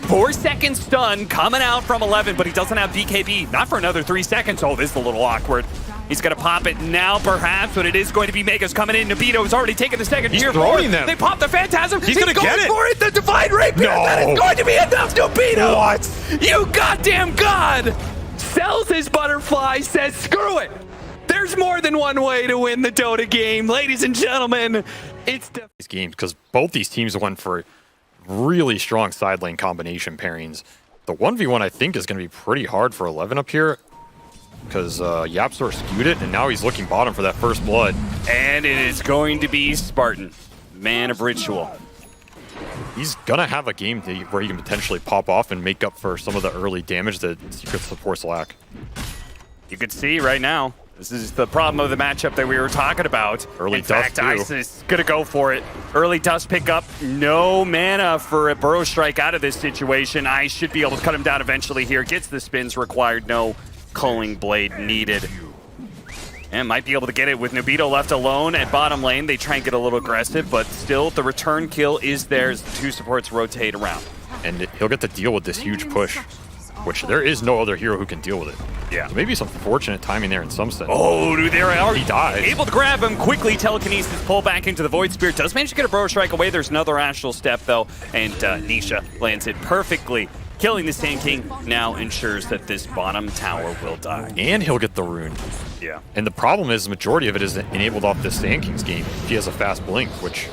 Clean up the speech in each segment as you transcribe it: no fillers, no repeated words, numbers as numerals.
4-second stun coming out from 11, but he doesn't have BKB. Not for another 3 seconds. Oh, this is a little awkward. He's going to pop it now, perhaps, but it is going to be Megas coming in. Nobito's already taken the second He's gear throwing them. They pop the Phantasm. He's going to get it. For it. The Divine Rapier. No. That is going to be enough, Nobito. What? You goddamn god. Sells his butterfly, says, screw it. There's more than one way to win the Dota game. Ladies and gentlemen, it's these games, because both these teams went for really strong side lane combination pairings. The 1v1, I think, is going to be pretty hard for 11 up here, because Yapsor skewed it, and now he's looking bottom for that first blood. And it is going to be Spartan, Man of Ritual. He's going to have a game where he can potentially pop off and make up for some of the early damage that Secret supports lack. You can see right now, this is the problem of the matchup that we were talking about. Early In dust, fact, Ice is going to go for it. Early dust pickup. No mana for a Burrow Strike out of this situation. Ice should be able to cut him down eventually here. Gets the spins required. No Culling Blade needed. And might be able to get it with Nobito left alone at bottom lane. They try and get a little aggressive, but still the return kill is there as the two supports rotate around. And he'll get to deal with this huge push, which there is no other hero who can deal with it. Yeah. So maybe some fortunate timing there in some sense. Oh, dude, they're already He dies. able to grab him quickly. Telekinesis pull back into the Void Spear. Does manage to get a Burrow Strike away. There's another Astral Step, though, and Nisha lands it perfectly. Killing the Sand King now ensures that this bottom tower will die. And he'll get the rune. Yeah. And the problem is the majority of it is enabled off this Sand King's game. He has a fast blink, which...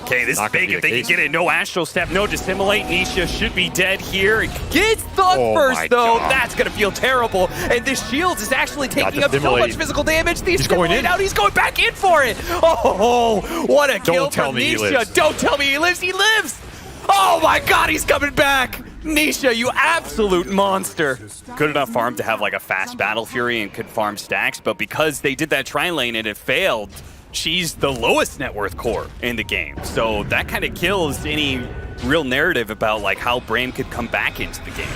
Okay, this is Not gonna big. be If the they can case. get it, no Astral Step, no Dissimulate. Nisha should be dead here. Gets Thug Oh first, my though. God. That's going to feel terrible. And this shield is actually taking up so Dissimulate. much physical damage. He's going in. Out. He's going back in for it. Oh, what a kill tell from me he Nisha. lives. Don't tell me he lives. He lives. Oh my God, he's coming back. Nisha, you absolute monster. Good enough farm to have like a fast Battle Fury and could farm stacks, but because they did that tri-lane and it failed, she's the lowest net worth core in the game. So that kind of kills any real narrative about like how Brame could come back into the game.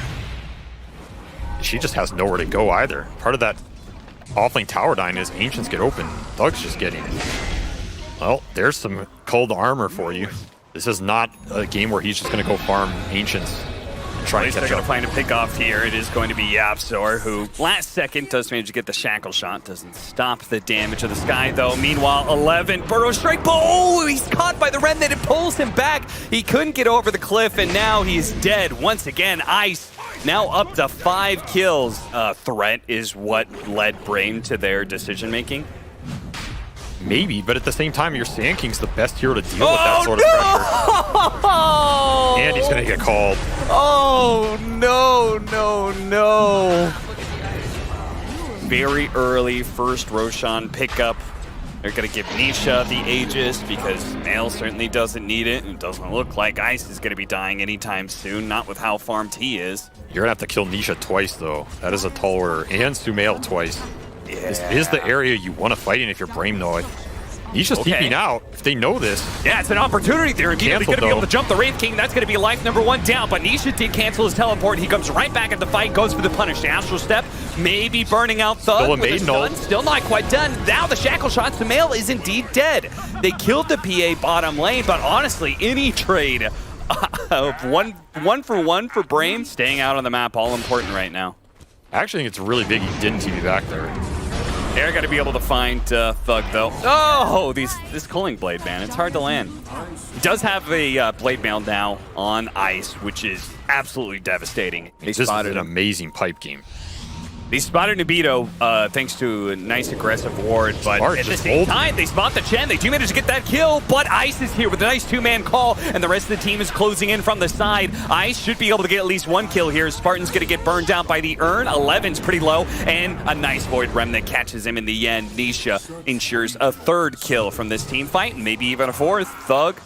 She just has nowhere to go either. Part of that offlane tower dying is Ancients get open. Thug's just getting it. Well, there's some cold armor for you. This is not a game where he's just going to go farm Ancients and try and They're catch going up. to find a pick off here. It is going to be Yapsor, who last second does manage to get the shackle shot. Doesn't stop the damage of the sky, though. Meanwhile, 11, Burrow Strike. Oh, he's caught by the Remnant. It pulls him back. He couldn't get over the cliff, and now he's dead. Once again, Ice now up to 5 kills. Threat is what led Brame to their decision-making. Maybe, but at the same time, your Sand King's the best hero to deal with that sort of pressure. And he's going to get called. Oh, no, no, no. Very early first Roshan pickup. They're going to give Nisha the Aegis because Nail certainly doesn't need it. It doesn't look like Ice is going to be dying anytime soon, not with how farmed he is. You're going to have to kill Nisha twice, though. That is a tall order. And Sumail twice. Yeah. This is the area you want to fight in if you're Brame, though. Nisha's Okay. TPing out. If they know this, Yeah, it's an opportunity there. Immediately going to be able to jump the Wraith King. That's going to be life number 1 down. But Nisha did cancel his teleport. He comes right back at the fight, goes for the punish. The Astral Step, maybe burning out Thug. Still a with maiden ult. stun. Still not quite done. Now the shackle shot to Mail is indeed dead. They killed the PA bottom lane, but honestly, any trade of one for one for Brame, staying out on the map, all important right now. I actually think it's really big he didn't TP back there. They're going to be able to find Thug, though. Oh, this Culling Blade, man. It's hard to land. Does have a Blade Mail now on Ice, which is absolutely devastating. This is an amazing pipe game. They spotted Nobito thanks to a nice aggressive ward, but Smart, at the just same hold. time, they spot the Chen. They do manage to get that kill, but Ice is here with a nice 2-man call, and the rest of the team is closing in from the side. Ice should be able to get at least 1 kill here. Spartan's going to get burned down by the urn. 11's pretty low, and a nice Void Remnant catches him in the end. Nisha ensures a 3rd kill from this team fight, and maybe even a 4th. Thug.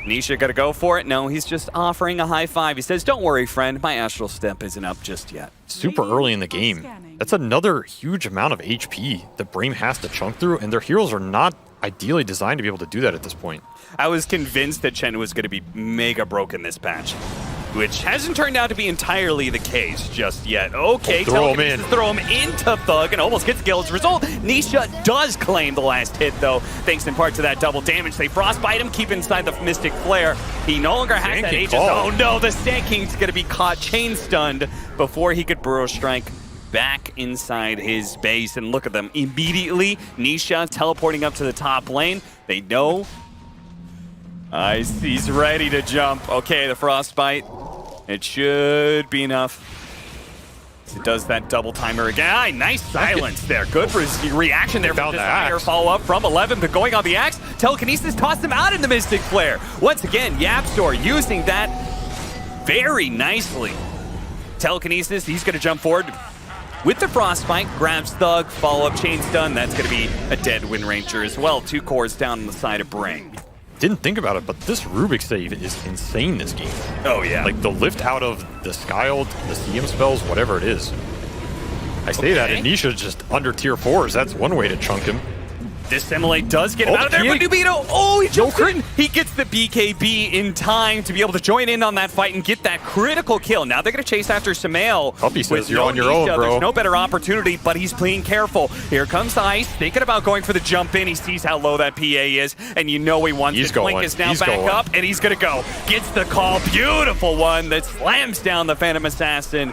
Nisha gotta go for it. No, he's just offering a high five. He says, don't worry, friend. My Astral Step isn't up just yet. Super early in the game. That's another huge amount of HP that Brame has to chunk through, and their heroes are not ideally designed to be able to do that at this point. I was convinced that Chen was going to be mega broken this patch. which hasn't turned out to be entirely the case just yet. Okay, throw him in. Throw him into Thug and almost gets the kill. As a result, Nisha does claim the last hit, though, thanks in part to that double damage. They frostbite him, keep inside the Mystic Flare. He no longer has that Aegis. Oh no, the Sand King's gonna be caught chain stunned before he could Burrow Strike back inside his base. And look at them, immediately Nisha teleporting up to the top lane. They know he's ready to jump. Okay, the frostbite. It should be enough. It does that double timer again. Nice silence there. Good reaction there from Desire. Follow up from 11, but going on the axe. Telekinesis tossed him out in the Mystic Flare. Once again, Yapstor using that very nicely. Telekinesis, he's going to jump forward with the frostbite, grabs Thug, follow-up chain stun. That's going to be a dead Wind Ranger as well. 2 cores down on the side of Brame. Didn't think about it, but this Rubik save is insane this game. Oh, yeah. Like the lift out of the Sky Ult, the CM spells, whatever it is. I say that, and Nisha just under tier 4s. That's one way to chunk him. Dissimulate does get him out of there, but Nubito, he jumps in. He gets the BKB in time to be able to join in on that fight and get that critical kill. Now they're going to chase after Sumail. Puppy says you're on your own, bro. There's no better opportunity, but he's playing careful. Here comes the Ice, thinking about going for the jump in. He sees how low that PA is, and you know he wants it. Blink is now back up, and he's going to go. Gets the call. Beautiful one that slams down the Phantom Assassin.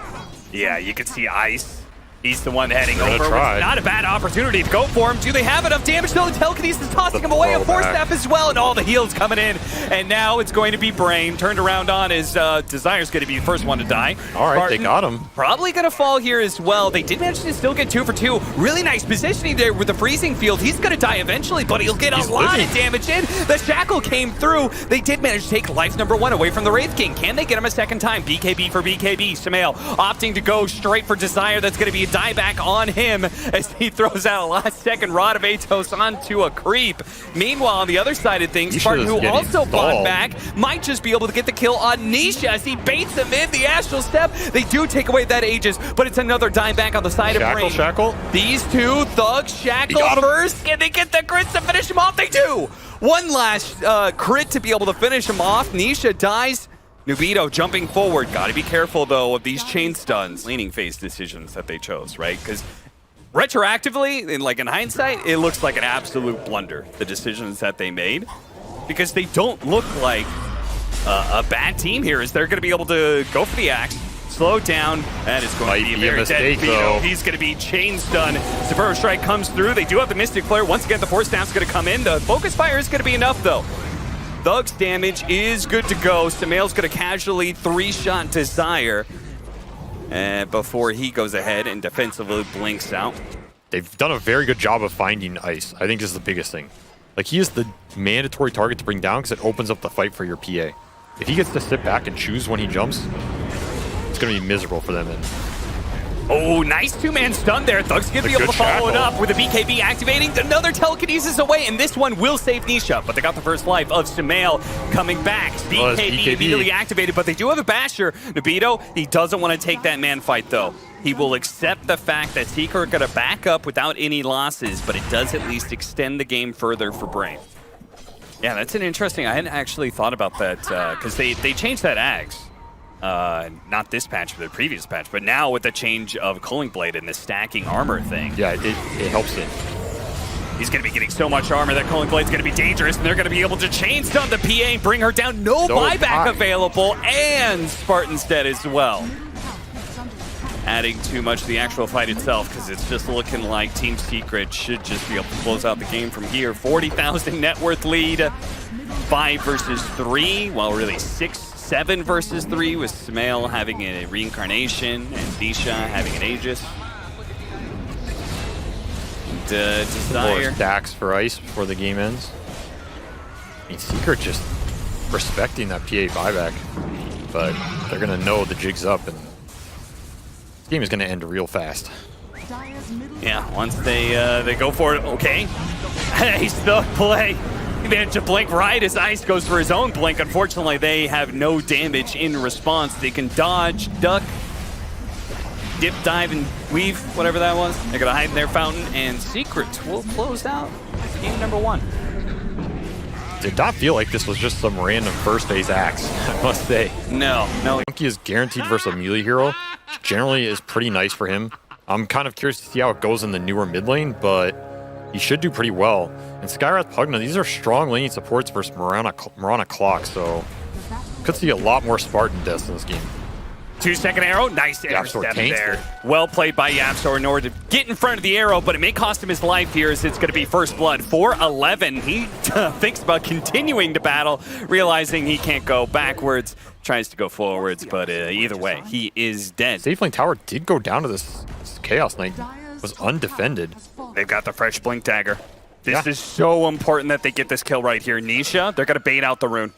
Yeah, you can see Ice. He's the one heading over. Not a bad opportunity to go for him. Do they have enough damage? No, the Telekinesis is tossing him away. A Force Staff as well, and all the heals coming in. And now it's going to be Brame. Turned around on his Desire's going to be the first one to die. All right, Spartan, they got him. Probably going to fall here as well. They did manage to still get 2 for 2. Really nice positioning there with the freezing field. He's going to die eventually, but he'll get a lot of damage in. The Shackle came through. They did manage to take life number 1 away from the Wraith King. Can they get him a second time? BKB for BKB. Sumail opting to go straight for Desire. That's going to be a dieback on him as he throws out a last-second Rod of Atos onto a creep. Meanwhile, on the other side of things, Spartan, who also fought back, might just be able to get the kill on Nisha as he baits him in the Astral Step. They do take away that Aegis, but it's another dieback on the side of Brame. Shackle. These two, Thug, Shackle first. Can they get the crits to finish him off? They do! One last crit to be able to finish him off. Nisha dies. Nubito jumping forward. Got to be careful, though, of these chain stuns. Laning phase decisions that they chose, right? Because retroactively, in hindsight, it looks like an absolute blunder, the decisions that they made. Because they don't look like a bad team here, as they're going to be able to go for the axe, slow down. That is going to be a very mistake, dead Nubito. He's going to be chain stunned. Burrow Strike comes through. They do have the Mystic Flare. Once again, the Force Staff's going to come in. The Focus Fire is going to be enough, though. Thug's damage is good to go. Sumail's going to casually 3-shot Desire before he goes ahead and defensively blinks out. They've done a very good job of finding Ice. I think this is the biggest thing. Like, he is the mandatory target to bring down because it opens up the fight for your PA. If he gets to sit back and choose when he jumps, it's going to be miserable for them. Oh, nice 2-man stun there. Thug's going to be able to follow it up with the BKB activating. Another Telekinesis away, and this one will save Nisha. But they got the first life of Sumail coming back. BKB immediately activated, but they do have a Basher. Nubito, he doesn't want to take that man fight, though. He will accept the fact that Seeker are going to back up without any losses, but it does at least extend the game further for Brame. Yeah, that's an interesting... I hadn't actually thought about that, because they changed that Ags. Not this patch, but the previous patch, but now with the change of Culling Blade and the stacking armor thing. Yeah, it helps it. He's going to be getting so much armor that Culling Blade's going to be dangerous, and they're going to be able to chain stun the PA and bring her down. No buyback available, and Spartan's dead as well. Adding too much to the actual fight itself, because it's just looking like Team Secret should just be able to close out the game from here. 40,000 net worth lead, 5 versus 3, well, really 6-7 versus 3, with Sumail having a reincarnation and Nisha having an Aegis. Desire. More stacks for Ice before the game ends. I mean, Secret just respecting that PA buyback, but they're going to know the jig's up, and this game is going to end real fast. Yeah, once they go for it, okay. He's the play. He managed to blink right as Ice goes for his own blink. Unfortunately, they have no damage in response. They can dodge, duck, dip, dive, and weave, whatever that was. They're going to hide in their fountain, and Secret will close out game number 1. did not feel like this was just some random first phase axe, I must say. No. Monkey is guaranteed versus a melee hero, which generally is pretty nice for him. I'm kind of curious to see how it goes in the newer mid lane, but he should do pretty well. And Skywrath Pugna, these are strong laning supports versus Mirana Clock, so could see a lot more Spartan deaths in this game. 2-second arrow, nice intercept there. Well played by YapzOr in order to get in front of the arrow, but it may cost him his life here as it's going to be first blood for 11. He thinks about continuing to battle, realizing he can't go backwards, tries to go forwards, but either way, he is dead. Safe lane tower did go down to this Chaos Knight, was undefended. They've got the fresh Blink Dagger. This is so important that they get this kill right here. Nisha, they're going to bait out the rune.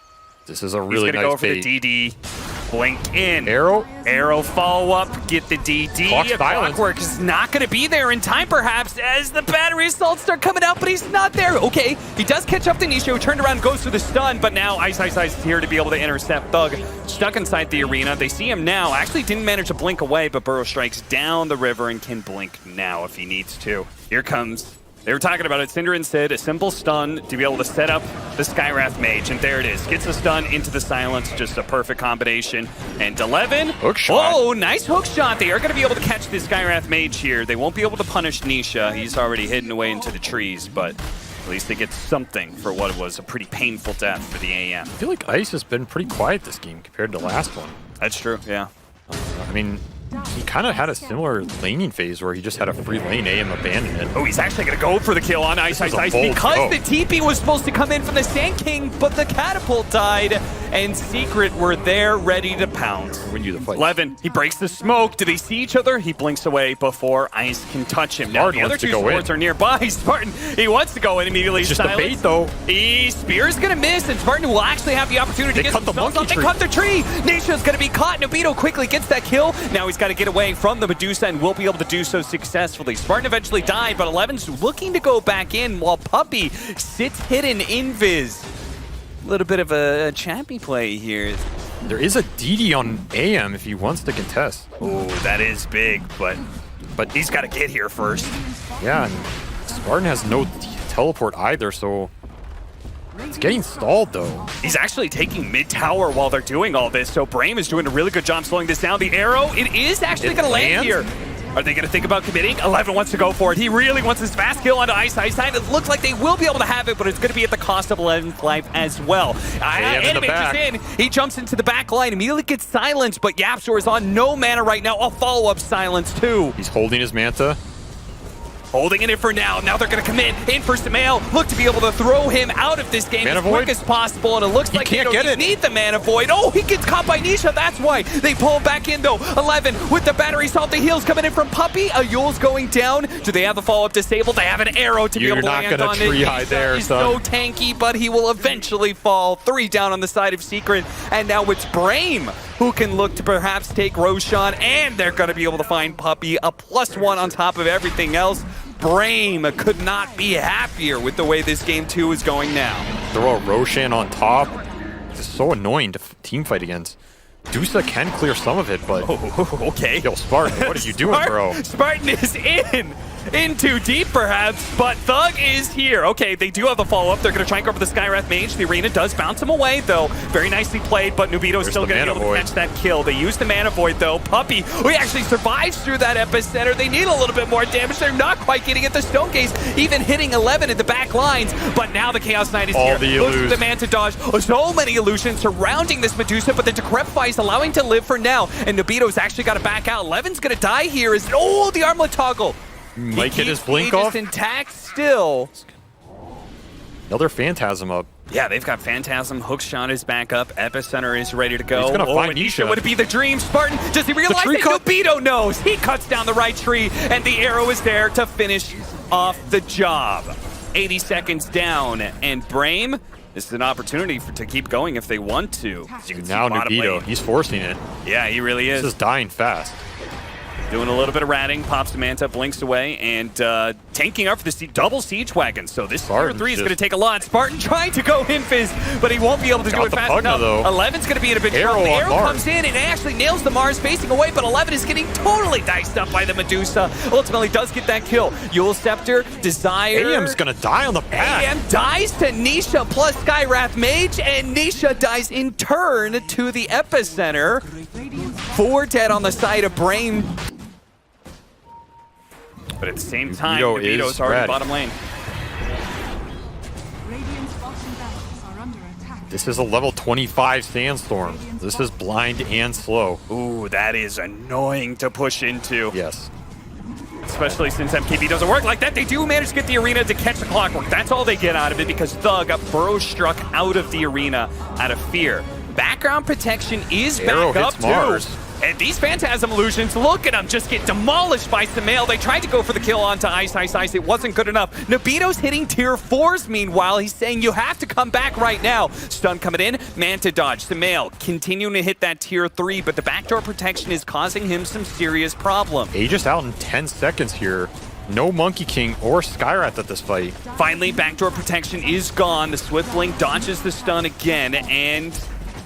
This is a really nice bait. He's going to go for the DD. Blink in. Arrow follow up, get the DD. Clockwork is not going to be there in time, perhaps, as the battery assaults start coming out, but he's not there. Okay, he does catch up to Nisha, who turned around and goes for the stun, but now Ice is here to be able to intercept Thug. Stuck inside the arena. They see him now. Actually didn't manage to blink away, but Burrow strikes down the river and can blink now if he needs to. Here comes. They were talking about it. Cinder and Sid, a simple stun to be able to set up the Skywrath Mage, and there it is. Gets the stun into the silence, just a perfect combination. And 11. Hook shot. Oh, nice hook shot. They are going to be able to catch the Skywrath Mage here. They won't be able to punish Nisha. He's already hidden away into the trees, but at least they get something for what was a pretty painful death for the AM. I feel like Ice has been pretty quiet this game compared to the last one. That's true, yeah. I mean, he kind of had a similar laning phase where he just had a free lane AM abandonment. Oh, he's actually going to go for the kill on Ice because the TP was supposed to come in from the Sand King, but the catapult died, and Secret were there ready to pounce. Win you the fight. 11, he breaks the smoke. Do they see each other? He blinks away before Ice can touch him. Now the other two swords are nearby. Spartan, he wants to go in immediately. It's just a bait, though. Spear's going to miss, and Spartan will actually have the opportunity to get themselves up. They cut the tree. Nisha's going to be caught. Nobito quickly gets that kill. Now he's got to get away from the Medusa and will be able to do so successfully. Spartan eventually died, but 11's looking to go back in while Puppy sits hidden in Viz. A little bit of a champy play here. There is a DD on AM if he wants to contest. Oh, that is big, but he's got to get here first. Yeah, and Spartan has no teleport either, so it's getting stalled, though. He's actually taking mid-tower while they're doing all this, so Brame is doing a really good job slowing this down. The arrow, it is actually going to land here. Are they going to think about committing? 11 wants to go for it. He really wants his fast kill onto Ice. It looks like they will be able to have it, but it's going to be at the cost of 11's life as well. Animate is in. He jumps into the back line, immediately gets silenced, but YapzOr is on no mana right now. A follow-up silence, too. He's holding his Manta. Holding in it for now. Now they're going to commit in for Samael. Look to be able to throw him out of this game as quick as possible. And it looks like they don't need the Mana Void. Oh, he gets caught by Nisha. That's why they pull him back in, though. 11 with the battery salt. The heals coming in from Puppy. Ayul's going down. Do they have the follow-up disabled? They have an arrow to be able to land on it. You're not going to tree high there, He's so tanky, but he will eventually fall. 3 down on the side of Secret. And now it's Brame who can look to perhaps take Roshan. And they're going to be able to find Puppy. A +1 on top of everything else. Brame could not be happier with the way this game 2 is going now. Throw a Roshan on top. It's so annoying to team fight against. Dusa can clear some of it, but... Oh, okay. Yo, Spartan, what are you doing, bro? Spartan is in too deep, perhaps, but Thug is here. Okay, they do have a follow-up. They're going to try and go for the Skywrath Mage. The arena does bounce him away, though. Very nicely played, but Nubito's still going to be able to catch that kill. They use the Mana Void, though. Puppy, who actually survives through that epicenter. They need a little bit more damage. They're not quite getting it. The Stone Gaze even hitting 11 in the back lines, but now the Chaos Knight is here. Looks for the Manta dodge. So many illusions surrounding this Medusa, but the Decrepify is allowing to live for now, and Nubito's actually got to back out. 11's going to die here. Oh, the armlet toggle. Might get his blink off. Intact still. Another Phantasm up. Yeah, they've got Phantasm. Hookshot is back up. Epicenter is ready to go. He's gonna find Nisha. Would it be the dream? Spartan, does he realize that Nubito knows? He cuts down the right tree, and the arrow is there to finish off the job. 80 seconds down, and Brame, this is an opportunity to keep going if they want to. Now Nubito, he's forcing it. Yeah, he really is. This is dying fast. Doing a little bit of ratting, pops the Manta, blinks away, and tanking up for the double siege wagon. So this tier 3 is going to take a lot. Spartan trying to go in fizz, but he won't be able to do it fast enough. 11's going to be in a big trouble. The arrow comes in and actually nails the Mars facing away, but 11 is getting totally diced up by the Medusa. Ultimately does get that kill. Yule Scepter, Desire. AM's going to die on the back. AM dies to Nisha plus Skywrath Mage, and Nisha dies in turn to the Epicenter. 4 dead on the side of Brame. But at the same time, Nabito's already bottom lane. This is a level 25 Sandstorm. This is blind and slow. Ooh, that is annoying to push into. Yes. Especially since MKB doesn't work like that. They do manage to get the arena to catch the clockwork. That's all they get out of it because Thug got burrow struck out of the arena out of fear. Background protection is back up too. Mars. And these Phantasm Illusions, look at them, just get demolished by Sumail. They tried to go for the kill onto Ice. It wasn't good enough. Nabito's hitting tier 4s meanwhile. He's saying you have to come back right now. Stun coming in, Manta dodge. Sumail continuing to hit that tier 3, but the backdoor protection is causing him some serious problems. Aegis out in 10 seconds here. No Monkey King or Skywrath at this fight. Finally, backdoor protection is gone. The Swift Blink dodges the stun again, and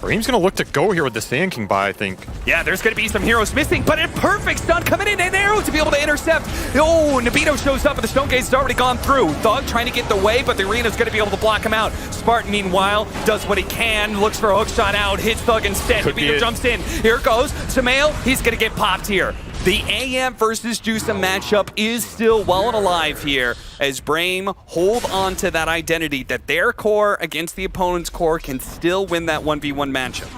Brame's going to look to go here with the Sand King by, I think. Yeah, there's going to be some heroes missing, but a perfect stun coming in, an arrow to be able to intercept. Oh, Nabito shows up, but the Stone Gaze has already gone through. Thug trying to get the way, but the arena's going to be able to block him out. Spartan, meanwhile, does what he can, looks for a hook shot out, hits Thug instead. Nabito jumps in. Here it goes. Sumail, he's going to get popped here. The AM versus Juica matchup is still well and alive here as Brame hold on to that identity that their core against the opponent's core can still win that 1v1 matchup.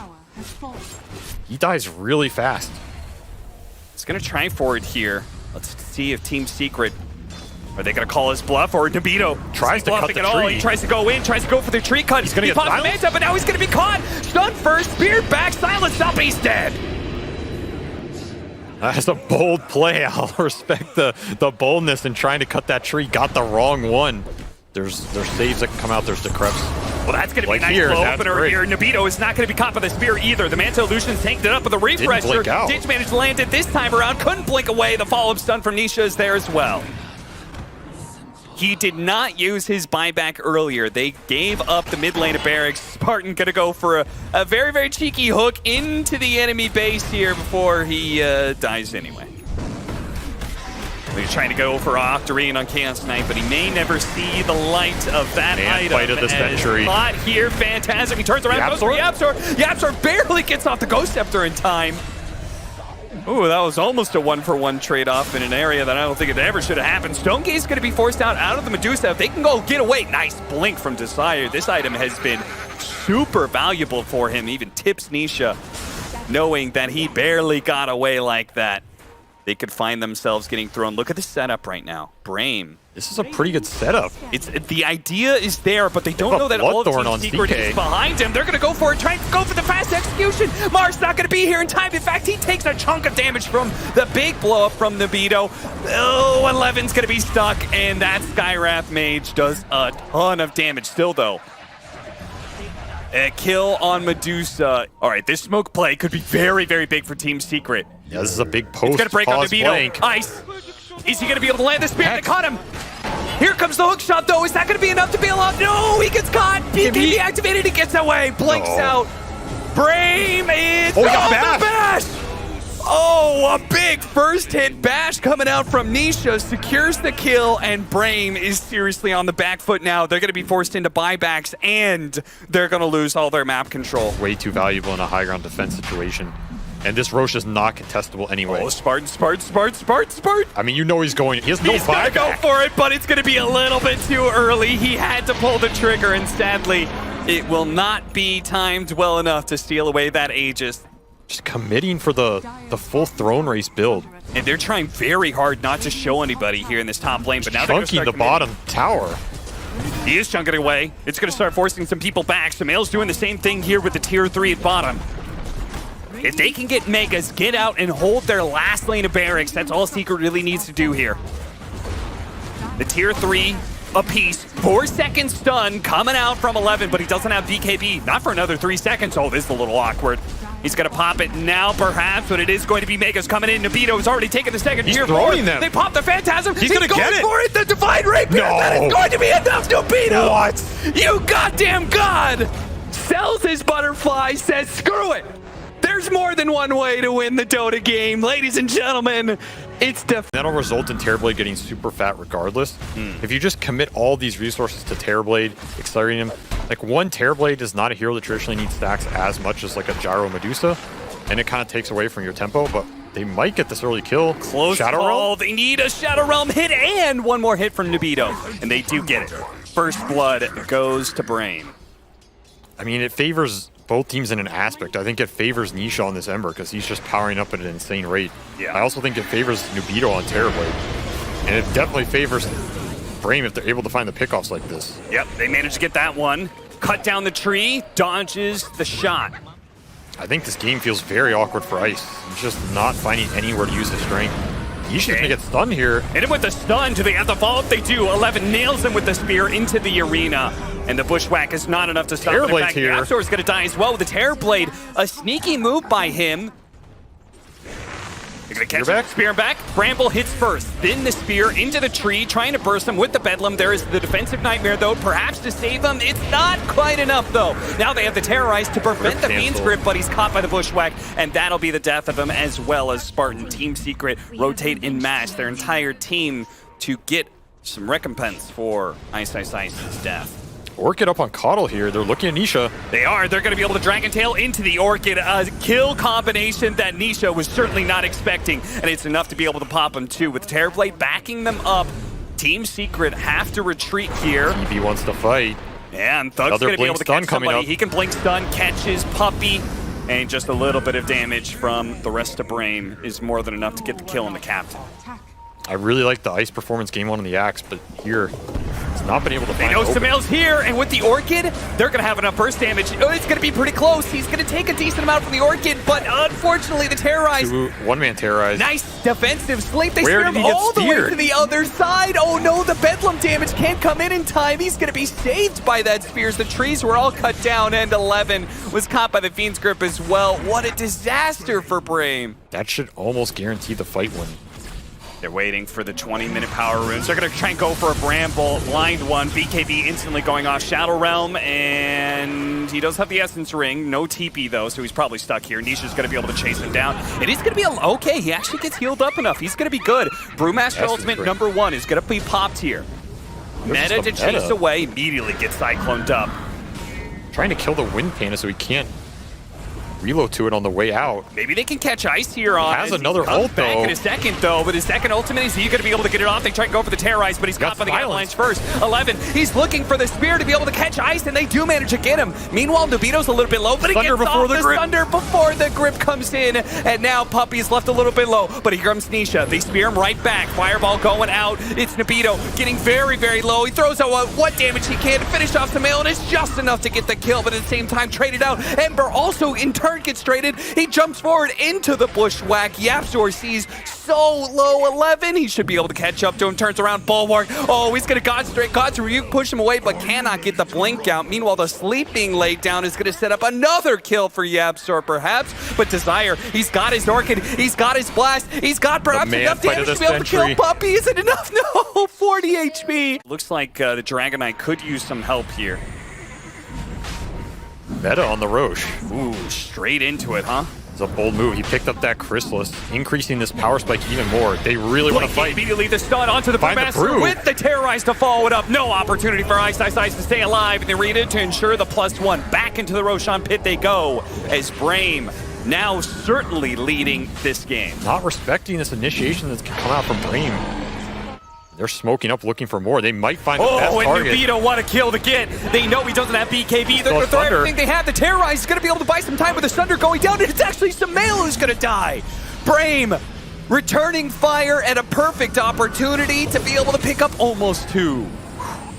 He dies really fast. It's going to try for it here. Let's see if Team Secret, are they going to call his bluff, or Nabito tries to cut the tree. He tries to go in, tries to go for the tree cut. He's going to get pops the Manta, but now he's going to be caught. Stunned first, speared back, silenced up, he's dead. That's a bold play. I'll respect the boldness in trying to cut that tree. Got the wrong one. There's saves that can come out. There's the creeps. Well, that's going to be a nice flow opener here. Nabito is not going to be caught by the spear either. The Manta Illusions tanked it up with a refresher. Didn't manage to land it this time around. Couldn't blink away. The follow-up stun from Nisha is there as well. He did not use his buyback earlier. They gave up the mid lane of barracks. Spartan gonna go for a very, very cheeky hook into the enemy base here before he dies anyway. He's trying to go for Octarine on Chaos Knight, but he may never see the light of that item. Fight of the century. Not here, Phantasm. He turns around, goes for Yapzor. Yapzor barely gets off the Ghost Scepter in time. Ooh, that was almost a one-for-one trade-off in an area that I don't think it ever should have happened. Stone Gaze is going to be forced out of the Medusa. If they can go get away, nice blink from Desire. This item has been super valuable for him. Even tips Nisha, knowing that he barely got away like that. They could find themselves getting thrown. Look at the setup right now. Brame. This is a pretty good setup. The idea is there, but they don't know that all of Team Secret is behind him. They're going to go for it, trying to go for the fast execution. Mars not going to be here in time. In fact, he takes a chunk of damage from the big blow up from Nabito. Oh, 11's going to be stuck, and that Skywrath Mage does a ton of damage still, though. A kill on Medusa. All right, this smoke play could be very, very big for Team Secret. Yeah, this is a big post. It's going to break on Nabito. Ice. Is he going to be able to land the spear that caught him? Here comes the hook shot, though. Is that going to be enough to bail out? No, he gets caught. BKB activated. He gets away. Blinks out. Brame is... Oh, he got bash! Oh, a big first hit bash coming out from Nisha. Secures the kill, and Brame is seriously on the back foot now. They're going to be forced into buybacks, and they're going to lose all their map control. Way too valuable in a high ground defense situation. And this Rosh is not contestable anyway. Oh, Spartan. I mean, you know he's going. He has no buyback. He's going to go for it, but it's going to be a little bit too early. He had to pull the trigger, and sadly, it will not be timed well enough to steal away that Aegis. Just committing for the full throne race build. And they're trying very hard not to show anybody here in this top lane, but now they're going to start the bottom tower. He is chunking away. It's going to start forcing some people back. Sumail's doing the same thing here with the tier 3 at bottom. If they can get Megas, get out and hold their last lane of barracks, that's all Secret really needs to do here. The tier 3 apiece, 4-second stun coming out from 11, but he doesn't have BKB. Not for another 3 seconds. Oh, this is a little awkward. He's going to pop it now, perhaps, but it is going to be Megas coming in. Nobito has already taken the second. He's tier throwing forward. them. They pop the Phantasm. He's gonna get it. for it. The Divine Rapier. No. That is going to be enough. Nobito. What? You goddamn god. Sells his butterfly, says, screw it. There's more than one way to win the Dota game. Ladies and gentlemen, it's That'll result in Terrorblade getting super fat regardless. If you just commit all these resources to Terrorblade, accelerating him, like one Terrorblade is not a hero that traditionally needs stacks as much as like a Gyro Medusa, and it kind of takes away from your tempo, but they might get this early kill. Close Shadow call. Realm? They need a Shadow Realm hit and one more hit from Nobito, and they do get it. First blood goes to Brame. I mean, it favors both teams in an aspect. I think it favors Nisha on this Ember because he's just powering up at an insane rate. Yeah. I also think it favors Nobito on Terrorblade. And it definitely favors Brame if they're able to find the pickoffs like this. Yep, they managed to get that one. Cut down the tree, dodges the shot. I think this game feels very awkward for Ice. He's just not finding anywhere to use his strength. Nisha's gonna get stunned here. Hit him with the stun. Do they have to follow up? They do. 11 nails him with the spear into the arena. And the bushwhack is not enough to stop it. In fact, here. Absol's going to die as well with the Terrorblade. A sneaky move by him. They're going to catch back. Spear back. Bramble hits first. Then the spear into the tree, trying to burst him with the Bedlam. There is the defensive Nightmare, though, perhaps to save him. It's not quite enough, though. Now they have the Terrorize to prevent the Fiend's Grip, but he's caught by the bushwhack, and that'll be the death of him, as well as Spartan. Team Secret rotate and match their entire team to get some recompense for Ice's death. Orchid up on Coddle here. They're looking at Nisha. They are. They're going to be able to Dragon Tail into the Orchid. A kill combination that Nisha was certainly not expecting. And it's enough to be able to pop him too. With Terrorblade backing them up, Team Secret have to retreat here. EB wants to fight. And Thug's going to be able to catch coming somebody. up. He can blink stun, catches Puppy. And just a little bit of damage from the rest of Brame is more than enough to get the kill on the captain. I really like the Ice performance game one on the Axe, but here, it's not been able to They find know open. Samael's here, and with the Orchid, they're going to have enough burst damage. Oh, it's going to be pretty close. He's going to take a decent amount from the Orchid, but unfortunately, the Terrorize. One-man Terrorize. Nice defensive sleep. They Where spear did him he get all the way speared? to the other side. Oh no, the Bedlam damage can't come in time. He's going to be saved by that spears. The trees were all cut down, and 11 was caught by the Fiend's Grip as well. What a disaster for Brame. That should almost guarantee the fight win. They're waiting for the 20-minute power runes. They're going to try and go for a Bramble, blind one. BKB instantly going off Shadow Realm, and he does have the Essence Ring. No TP, though, so he's probably stuck here. Nisha's going to be able to chase him down. It is going to be okay. He actually gets healed up enough. He's going to be good. Brewmaster Ultimate Ring. #1 is going to be popped here. Meta to chase away, immediately gets cycloned up. Trying to kill the Wind Panda so he can't reload to it on the way out. Maybe they can catch Ice here on. He has another ult, back though. in a second, though. But his second ultimate, is he going to be able to get it off? They try and go for the Terrorize, but he's caught by the Avalanche first. 11, he's looking for the Spear to be able to catch Ice, and they do manage to get him. Meanwhile, Nobito's a little bit low, but he gets off the Thunder before the grip comes in. And now Puppy's left a little bit low, but here comes Nisha. They spear him right back. Fireball going out. It's Nobito getting very, very low. He throws out what damage he can to finish off Samael, and it's just enough to get the kill, but at the same time, traded out. Ember also in turn gets traded. He jumps forward into the bushwhack. Yapzor sees so low 11. He should be able to catch up to him. Turns around, Bulwark. Oh, he's going to God's Rebuke, push him away, but cannot get the blink out. Meanwhile, the sleep being laid down is going to set up another kill for Yapzor, perhaps. But Desire, he's got his Orchid, he's got his Blast, he's got perhaps enough damage to be able to kill Puppy. Is it enough? No, 40 HP. Looks like the Dragon Knight could use some help here. Meta on the Roche. Ooh, straight into it, huh? It's a bold move. He picked up that Chrysalis, increasing this power spike even more. They really want to fight. Immediately the stun onto the Brewmaster with the Terrorize to follow it up. No opportunity for Ice to stay alive. And they read it to ensure the +1. Back into the Roshan pit they go as Brame now certainly leading this game. Not respecting this initiation that's come out from Brame. They're smoking up, looking for more. They might find the best target. And Nobito want to kill to get. They know he doesn't have BKB. They're going to throw everything they have. The Terrorize is going to be able to buy some time with the Thunder going down, and it's actually Samael who's going to die. Brame returning fire at a perfect opportunity to be able to pick up almost 2.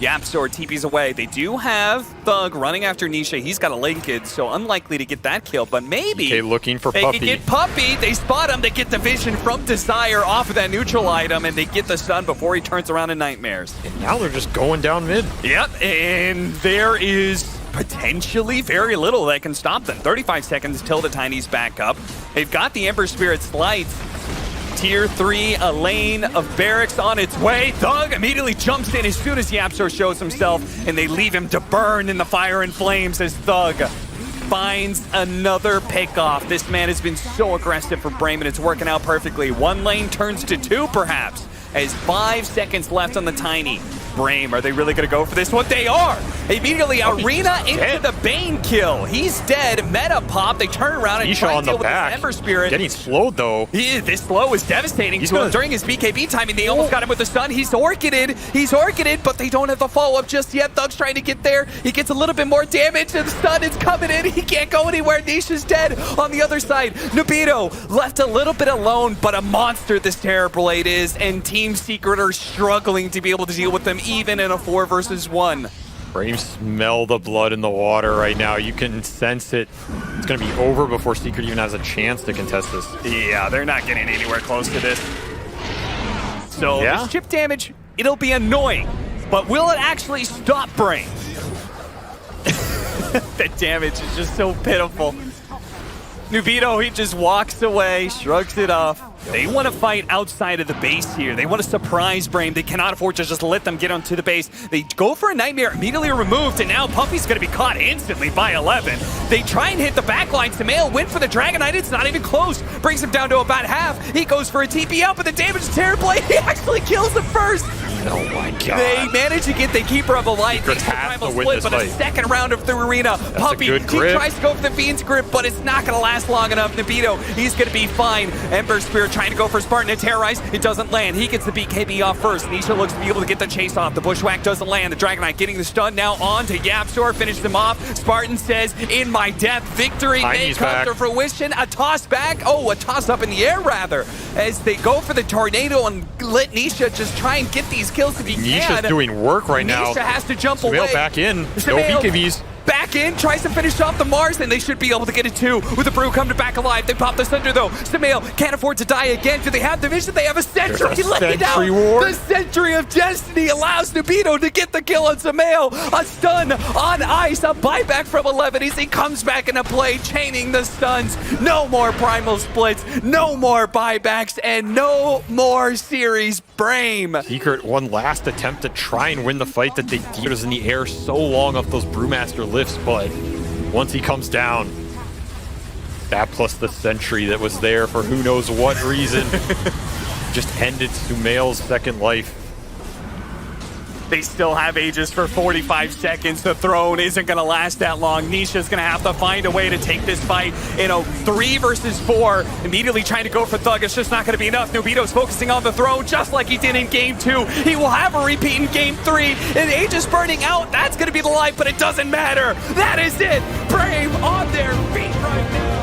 Yapzor TP's away. They do have Thug running after Nisha. He's got a linkage, so unlikely to get that kill, but maybe looking for they Puppy. can get Puppy. They spot him. They get the vision from Desire off of that neutral item, and they get the stun before he turns around in Nightmares. And now they're just going down mid. Yep, and there is potentially very little that can stop them. 35 seconds till the Tiny's back up. They've got the Ember Spirit's lights. Tier 3, a lane of barracks on its way. Thug immediately jumps in as soon as Yapzor shows himself, and they leave him to burn in the fire and flames as Thug finds another pickoff. This man has been so aggressive for Brame, and it's working out perfectly. One lane turns to two, perhaps, as 5 seconds left on the Tiny. Brame, are they really going to go for this one? They are! Immediately, Arena into the Bane kill. He's dead. Meta pop. They turn around and try to deal with this Ember Spirit. Getting slowed, though. This slow is devastating to him during his BKB timing. They almost got him with the stun. He's orchided. He's orchided, but they don't have the follow-up just yet. Thug's trying to get there. He gets a little bit more damage, and the stun is coming in. He can't go anywhere. Nisha's dead on the other side. Nobito left a little bit alone, but a monster this Terrorblade is, and Team Secret are struggling to be able to deal with them even in a 4 versus 1. Brame smell the blood in the water right now. You can sense it. It's going to be over before Secret even has a chance to contest this. Yeah, they're not getting anywhere close to this. So this chip damage, it'll be annoying, but will it actually stop Brame? The damage is just so pitiful. Nubito, he just walks away, shrugs it off. They want to fight outside of the base here. They want to surprise Brame. They cannot afford to just let them get onto the base. They go for a Nightmare, immediately removed, and now Puppy's going to be caught instantly by 11. They try and hit the backline. Samael went for the Dragon Knight. It's not even close. Brings him down to about half. He goes for a TP out, but the damage is Terrorblade. He actually kills him first. Oh my god. They manage to get the Keeper of the Light. Secret's half the win split, this but fight. a second round of the arena. That's Puppy, a good grip. he tries to go for the Fiend's grip, but it's not going to last long enough. Nabito, he's going to be fine. Ember Spirit trying to go for Spartan to terrorize. It doesn't land. He gets the BKB off first. Nisha looks to be able to get the chase off. The Bushwhack doesn't land. The Dragon Knight getting the stun now on to Yapzor. Finish them off. Spartan says, in my death, victory may come to fruition. A toss back. Oh, a toss up in the air, rather, as they go for the tornado and let Nisha just try and get these kills if he can. Nisha's doing work right now. Nisha has to jump Samael away. back in. Samael No BKBs. Back in, tries to finish off the Mars, and they should be able to get it too. With the Brew coming back alive, they pop the Thunder though. Samael can't afford to die again. Do they have the vision? They have a Sentry. Lay down. The Sentry of Destiny allows Nubito to get the kill on Samael. A stun on ice, a buyback from 11 as he comes back into play, chaining the stuns. No more Primal Splits, no more buybacks, and no more series Brame. Secret, one last attempt to try and win the fight that they did in the air so long off those Brewmaster lifts, but once he comes down, that plus the Sentry that was there for who knows what reason just ended Samael's second life. They still have Aegis for 45 seconds. The throne isn't going to last that long. Nisha's going to have to find a way to take this fight in a 3 versus 4. Immediately trying to go for Thug. It's just not going to be enough. Nubito's focusing on the throne just like he did in Game 2. He will have a repeat in Game 3. And Aegis burning out. That's going to be the life, but it doesn't matter. That is it. Brave on their feet right now.